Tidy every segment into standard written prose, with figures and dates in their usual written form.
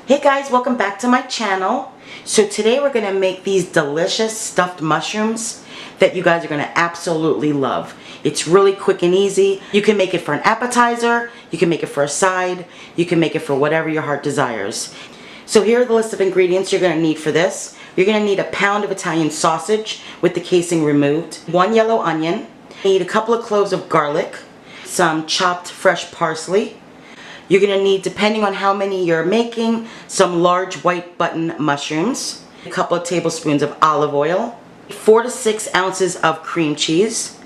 Hey guys, welcome back to my channel. So today we're going to make these delicious stuffed mushrooms that you guys are going to absolutely love. It's really quick and easy. You can make it for an appetizer, you can make it for a side, you can make it for whatever your heart desires. So here are the list of ingredients you're going to need for this. You're going to need a pound of Italian sausage with the casing removed, 1 yellow onion, you need a couple of cloves of garlic, some chopped fresh parsley. You're going to need, depending on how many you're making, some large white button mushrooms, a couple of tablespoons of olive oil, 4 to 6 ounces of cream cheese,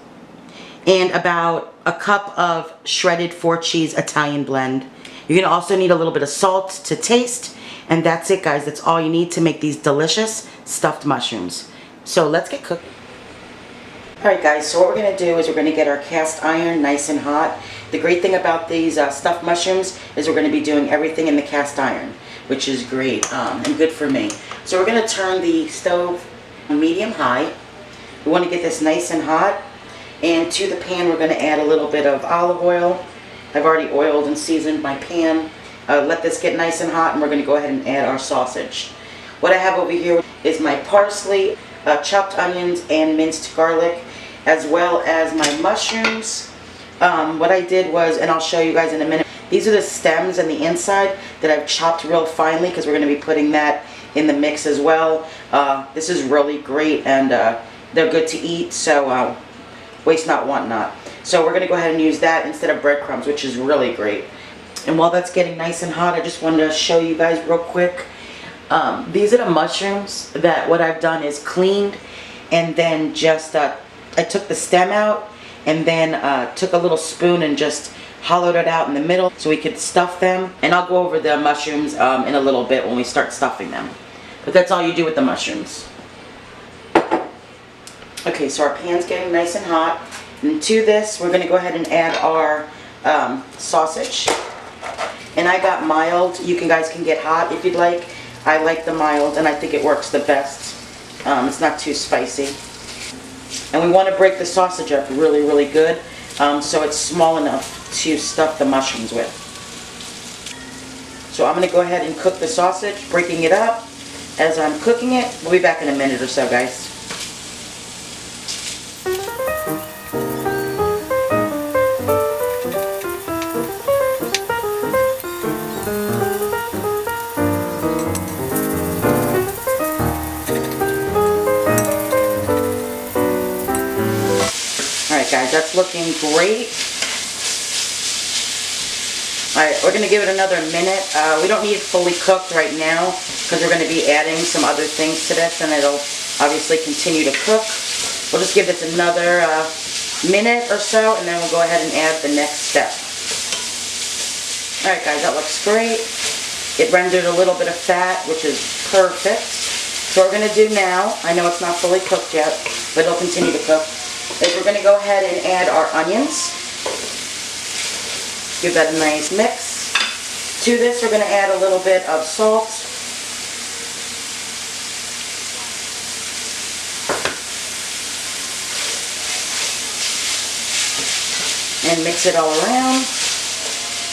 and about a cup of shredded 4 cheese Italian blend. You're going to also need a little bit of salt to taste, and that's it guys. That's all you need to make these delicious stuffed mushrooms. So let's get cooking. Alright guys, so what we're going to do is we're going to get our cast iron nice and hot. The great thing about these stuffed mushrooms is we're going to be doing everything in the cast iron, which is great and good for me. So we're going to turn the stove medium high. We want to get this nice and hot, and to the pan we're going to add a little bit of olive oil. I've already oiled and seasoned my pan. Let this get nice and hot, and we're going to go ahead and add our sausage. What I have over here is my parsley, chopped onions, and minced garlic, as well as my mushrooms. What I did was, and I'll show you guys in a minute, these are the stems and the inside that I've chopped real finely because we're going to be putting that in the mix as well. This is really great, and they're good to eat, so waste not, want not. So we're going to go ahead and use that instead of breadcrumbs, which is really great. And while that's getting nice and hot, I just wanted to show you guys real quick. These are the mushrooms that what I've done is cleaned, and then just I took the stem out, and then took a little spoon and just hollowed it out in the middle so we could stuff them. And I'll go over the mushrooms in a little bit when we start stuffing them. But that's all you do with the mushrooms. Okay, so our pan's getting nice and hot. And to this, we're going to go ahead and add our sausage. And I got mild. You guys can get hot if you'd like. I like the mild, and I think it works the best. It's not too spicy. And we want to break the sausage up really, really good, so it's small enough to stuff the mushrooms with. So I'm going to go ahead and cook the sausage, breaking it up. As I'm cooking it, we'll be back in a minute or so, guys. Alright guys, that's looking great. Alright, we're going to give it another minute. We don't need it fully cooked right now because we're going to be adding some other things to this, and it'll obviously continue to cook. We'll just give this another minute or so, and then we'll go ahead and add the next step. Alright guys, that looks great. It rendered a little bit of fat, which is perfect. So what we're going to do now, I know it's not fully cooked yet, but it'll continue to cook, is we're going to go ahead and add our onions. Give that a nice mix. To this, we're going to add a little bit of salt. And mix it all around.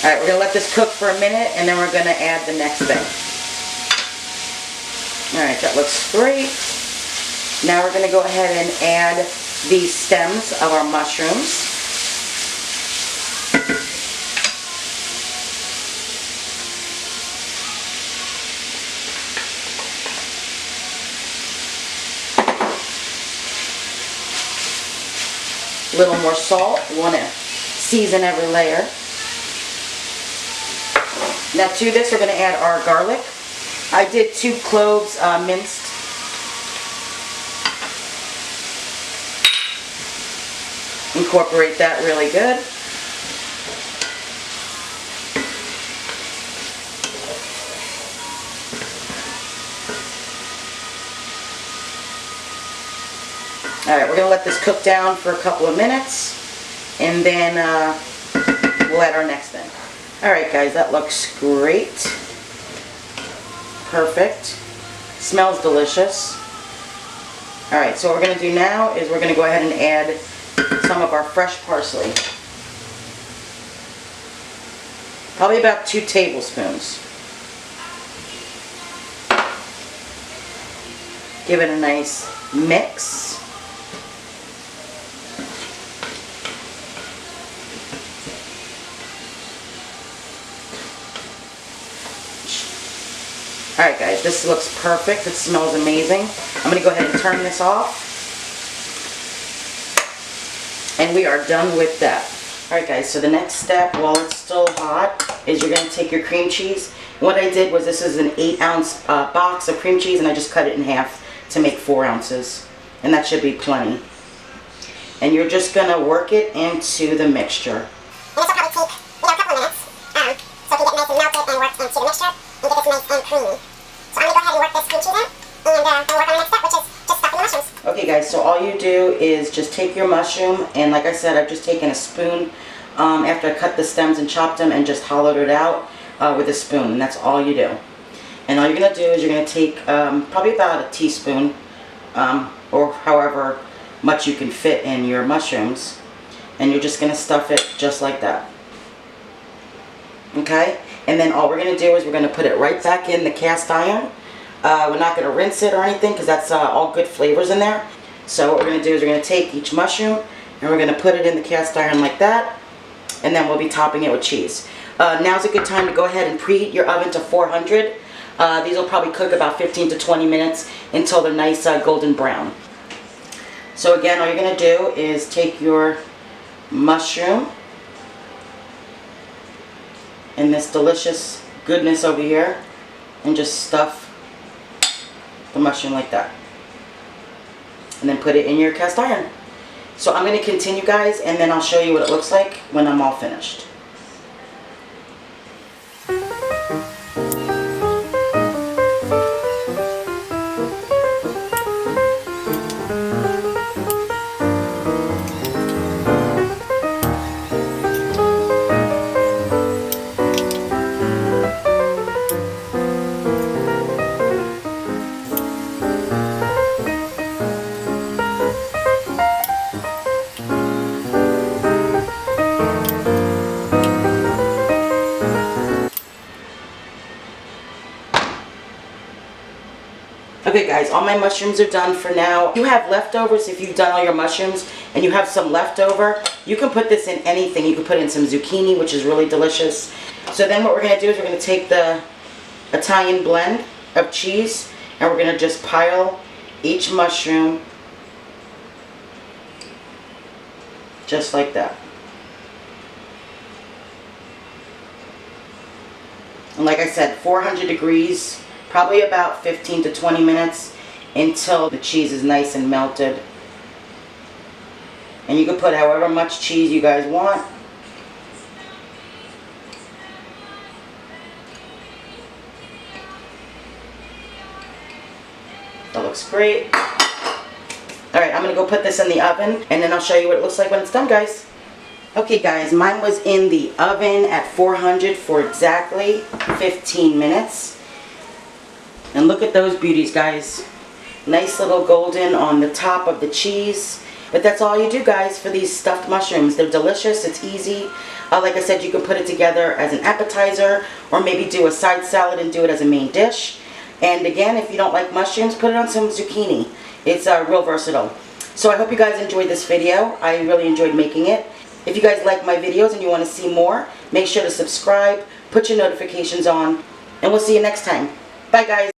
Alright, we're going to let this cook for a minute, and then we're going to add the next thing. Alright, that looks great. Now we're going to go ahead and add the stems of our mushrooms. A little more salt. You want to season every layer. Now to this we're going to add our garlic. I did 2 cloves minced. Incorporate that really good. Alright, we're going to let this cook down for a couple of minutes, and then we'll add our next thing. Alright guys, that looks great. Perfect. Smells delicious. Alright, so what we're going to do now is we're going to go ahead and add some of our fresh parsley. Probably about 2 tablespoons. Give it a nice mix. Alright guys, this looks perfect. It smells amazing. I'm going to go ahead and turn this off. And we are done with that. Alright guys, so the next step while it's still hot is you're going to take your cream cheese. What I did was, this is an 8-ounce box of cream cheese, and I just cut it in half to make 4 ounces. And that should be plenty. And you're just going to work it into the mixture. And this will probably take, a couple of minutes. So if you get nice and melted and worked into the mixture, you get this nice and creamy. So I'm going to go ahead and work this cream cheese in, and we'll work on the next step, which is just stuffing the mushrooms. Okay guys, so all you do is just take your mushroom, and like I said, I've just taken a spoon after I cut the stems and chopped them, and just hollowed it out with a spoon, and that's all you do. And all you're going to do is you're going to take probably about a teaspoon, or however much you can fit in your mushrooms, and you're just going to stuff it just like that. Okay? And then all we're going to do is we're going to put it right back in the cast iron. We're not going to rinse it or anything, because that's all good flavors in there. So what we're going to do is we're going to take each mushroom and we're going to put it in the cast iron like that, and then we'll be topping it with cheese. Now's a good time to go ahead and preheat your oven to 400. These will probably cook about 15 to 20 minutes until they're nice golden brown. So again, all you're going to do is take your mushroom and this delicious goodness over here, and just stuff the mushroom like that, and then put it in your cast iron. So I'm going to continue guys, and then I'll show you what it looks like when I'm all finished. Okay guys, all my mushrooms are done for now. If you have leftovers, if you've done all your mushrooms and you have some leftover, you can put this in anything. You can put in some zucchini, which is really delicious. So then what we're going to do is we're going to take the Italian blend of cheese, and we're going to just pile each mushroom just like that. And like I said, 400 degrees, probably about 15 to 20 minutes until the cheese is nice and melted. And you can put however much cheese you guys want. That looks great. Alright, I'm going to go put this in the oven, and then I'll show you what it looks like when it's done, guys. Okay guys, mine was in the oven at 400 for exactly 15 minutes. And look at those beauties, guys. Nice little golden on the top of the cheese. But that's all you do, guys, for these stuffed mushrooms. They're delicious. It's easy. Like I said, you can put it together as an appetizer, or maybe do a side salad and do it as a main dish. And again, if you don't like mushrooms, put it on some zucchini. It's real versatile. So I hope you guys enjoyed this video. I really enjoyed making it. If you guys like my videos and you want to see more, make sure to subscribe, put your notifications on, and we'll see you next time. Bye, guys.